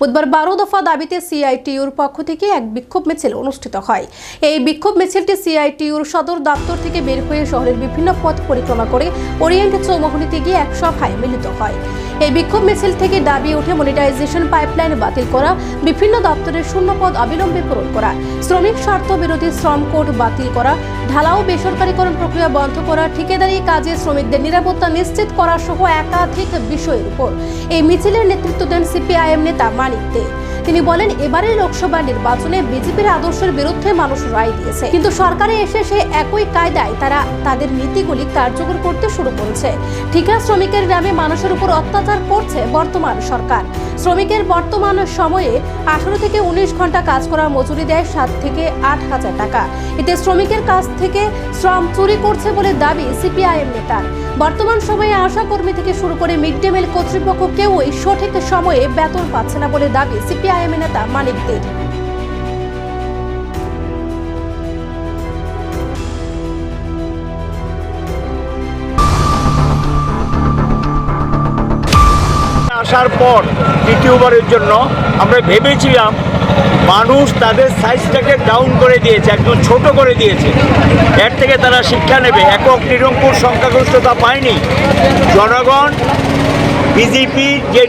বুধবার 12 দফা দাবিতে সিআইটিইউর পক্ষ থেকে এক বিক্ষোভ মিছিল অনুষ্ঠিত হয়। এই বিক্ষোভ মিছিলটি সিআইটিইউর সদর দপ্তর থেকে বের হয়ে শহরের বিভিন্ন পথ পরিক্রমা করে ওরিয়েন্ট চৌমুহনীতে গিয়ে এক সভায় মিলিত হয়। এই বিক্ষোভ মিছিল থেকে দাবি ওঠে মনিটাইজেশন পাইপলাইন বাতিল করা, বিভিন্ন দপ্তরের শূন্য পদ অবিলম্বে পূরণ করা, শ্রমিক স্বার্থ বিরোধী শ্রম কোড বাতিল করা, ঢালাও বেসরকারীকরণ প্রক্রিয়া বন্ধ করা, ঠিকাদারি কাজে শ্রমিকদের নিরাপত্তা নিশ্চিত করা সহ একাধিক বিষয়ের উপর এই মিছিলের নেতৃত্ব দেন সিপিআইএম নেতা মানিক দে। তিনি বলেন, এবারের লোকসভা নির্বাচনে বিজেপির আদর্শের বিরুদ্ধে মানুষ রায় দিয়েছে, কিন্তু সরকারে এসে সে একই কায়দায় তারা তাদের নীতিগুলি কার্যকর করতে শুরু করেছে। ঠিকা শ্রমিকের নামে মানুষের উপর অত্যাচার করছে বর্তমান সরকার। শ্রমিকের বর্তমান সময়ে 18 থেকে 19 ঘন্টা কাজ করার মজুরি দেয় 7 থেকে 8 হাজার টাকা। এতে শ্রমিকের কাছ থেকে শ্রম চুরি করছে বলে দাবি সিপিআইএম নেতার। বর্তমান সময়ে আশা কর্মী থেকে শুরু করে মিড ডে মিল কর্তৃপক্ষ কেউই সঠিক সময়ে বেতন পাচ্ছে না বলে দাবি সিপিআইএম নেতা মানিক দে। আসার পর দ্বিতীয়বারের জন্য আমরা ভেবেছিলাম মানুষ তাদের সাইজটাকে ডাউন করে দিয়েছে, একদম ছোট করে দিয়েছে। এর থেকে তারা শিক্ষা নেবে। একক নিরঙ্কুশ সংখ্যাগরিষ্ঠতা পায়নি। জনগণ বিজেপির যে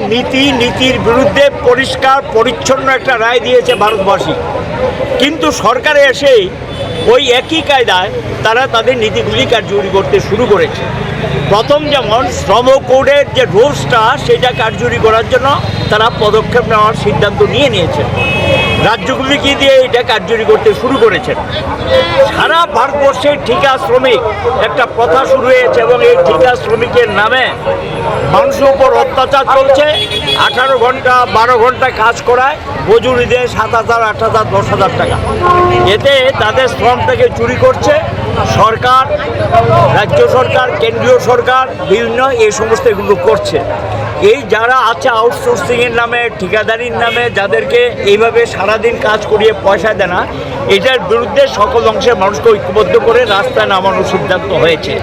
নীতির বিরুদ্ধে পরিষ্কার পরিচ্ছন্ন একটা রায় দিয়েছে ভারতবাসী। কিন্তু সরকারে এসেই ওই একই কায়দায় তারা তাদের নীতিগুলি কার্যকরী করতে শুরু করেছে। প্রথম যেমন শ্রম কোডের যে রুলসটা সেটা কার্যকরী করার জন্য তারা পদক্ষেপ নেওয়ার সিদ্ধান্ত নিয়েছে। রাজ্যগুলিকে দিয়ে এটা কার্যকরী করতে শুরু করেছেন। সারা ভারতবর্ষে ঠিকা শ্রমিক একটা প্রথা শুরু হয়েছে এবং এই ঠিকা শ্রমিকের নামে মানুষের উপর অত্যাচার চলছে। 18 ঘন্টা 12 ঘন্টা কাজ করায় মজুরি দেয় 7,000, 8,000, 10,000 টাকা। এতে তাদের শ্রমটাকে চুরি করছে সরকার, রাজ্য সরকার, কেন্দ্রীয় সরকার বিভিন্ন এই সমস্ত এগুলো করছে। এই যারা আছে আউটসোর্সিংয়ের নামে, ঠিকাদারির নামে যাদেরকে এইভাবে সারাদিন কাজ করিয়ে পয়সা দেয় না, এটার বিরুদ্ধে সকল অংশের মানুষকে ঐক্যবদ্ধ করে রাস্তায় নামানোর সিদ্ধান্ত হয়েছে।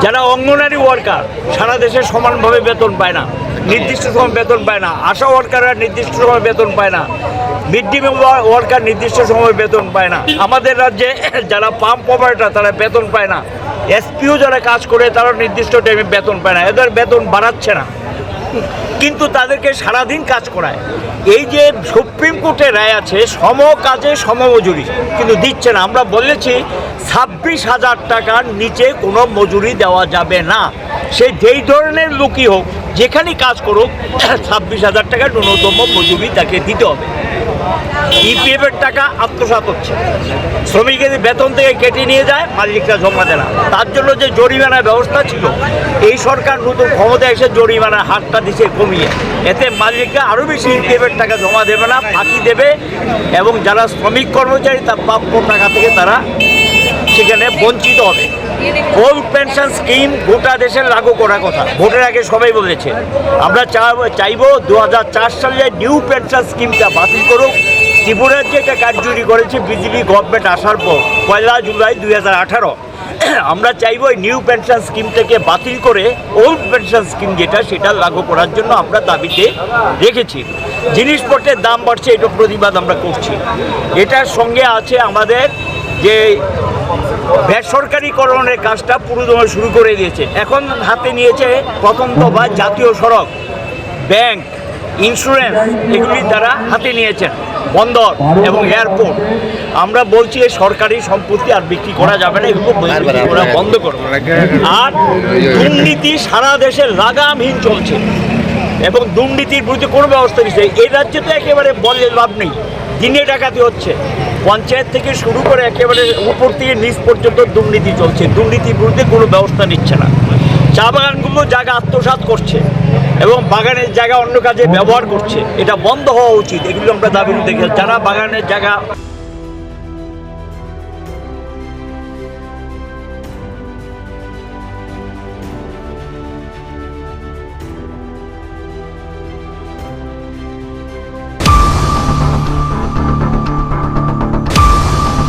যারা অঙ্গনারী ওয়ার্কার সারা দেশে সমানভাবে বেতন পায় না, নির্দিষ্ট সময় বেতন পায় না। আশা ওয়ার্কাররা নির্দিষ্ট সময় বেতন পায় না। মিড ডে মিল ওয়ার্কার নির্দিষ্ট সময় বেতন পায় না। আমাদের রাজ্যে যারা পাম্প অপারেটর তারা বেতন পায় না। এসপিও যারা কাজ করে তারা নির্দিষ্ট টাইমে বেতন পায় না। এদের বেতন বাড়াচ্ছে না, কিন্তু তাদেরকে সারাদিন কাজ করায়। এই যে সুপ্রিম কোর্টের রায় আছে সম কাজে সমমজুরি, কিন্তু দিচ্ছে না। আমরা বলেছি 26,000 টাকার নিচে কোনো মজুরি দেওয়া যাবে না। সে যেই ধরনের লোকই হোক, যেখানেই কাজ করুক, 26,000 টাকা ন্যূনতম মজুরি তাকে দিতে হবে। ইপিএফের টাকা আত্মসাৎ হচ্ছে, শ্রমিকের বেতন থেকে কেটে নিয়ে যায়, মালিকরা জমা দেয় না। তার জন্য যে জরিমানার ব্যবস্থা ছিল, এই সরকার নতুন ক্ষমতা এসে জরিমানার হারটা দিচ্ছে কমিয়ে। এতে মালিকরা আরও বেশি ইপিএফের টাকা জমা দেবে না, ফাঁকি দেবে এবং যারা শ্রমিক কর্মচারী তার প্রাপ্য টাকা থেকে তারা সেখানে বঞ্চিত হবে। ওল্ড পেনশন স্কিম গোটা দেশে লাগু করার কথা ভোটের আগে সবাই বলেছে। আমরা চাইব 2004 সালে নিউ পেনশন স্কিমটা বাতিল করুক। ত্রিপুরার যে এটা কার্যকরী করেছে বিজেপি গভর্নমেন্ট আসার পর 1 জুলাই 2018, আমরা চাইব এই নিউ পেনশন স্কিমটাকে বাতিল করে ওল্ড পেনশন স্কিম যেটা সেটা লাগু করার জন্য আমরা দাবিতে রেখেছি। জিনিসপত্রের দাম বাড়ছে, এটা প্রতিবাদ আমরা করছি। এটার সঙ্গে আছে আমাদের যে বেসরকারিকরণের কাজটা পুরোদমে শুরু করে দিয়েছে। এখন হাতে নিয়েছে প্রথম দফা জাতীয় সড়ক, ব্যাংক, ইন্স্যুরেন্স, এগুলি তারা হাতে নিয়েছেন, বন্দর এবং এয়ারপোর্ট। আমরা বলছি এই সরকারি সম্পত্তি আর বিক্রি করা যাবে না, এগুলো বিক্রি করা বন্ধ করো। আর দুর্নীতি সারা দেশে লাগামহীন চলছে এবং দুর্নীতির বিরুদ্ধে কোনো ব্যবস্থা নিচ্ছে। এই রাজ্যে তো একেবারে বলে লাভ নেই, দিনে ডাকাতি হচ্ছে। পঞ্চায়েত থেকে শুরু করে একেবারে উপর থেকে নিচ পর্যন্ত দুর্নীতি চলছে। দুর্নীতির বিরুদ্ধে কোনো ব্যবস্থা নিচ্ছে না। চা বাগানগুলো জায়গা আত্মসাৎ করছে এবং বাগানের জায়গা অন্য কাজে ব্যবহার করছে। এটা বন্ধ হওয়া উচিত। এগুলো আমরা দাবি দেখে যারা বাগানের জায়গা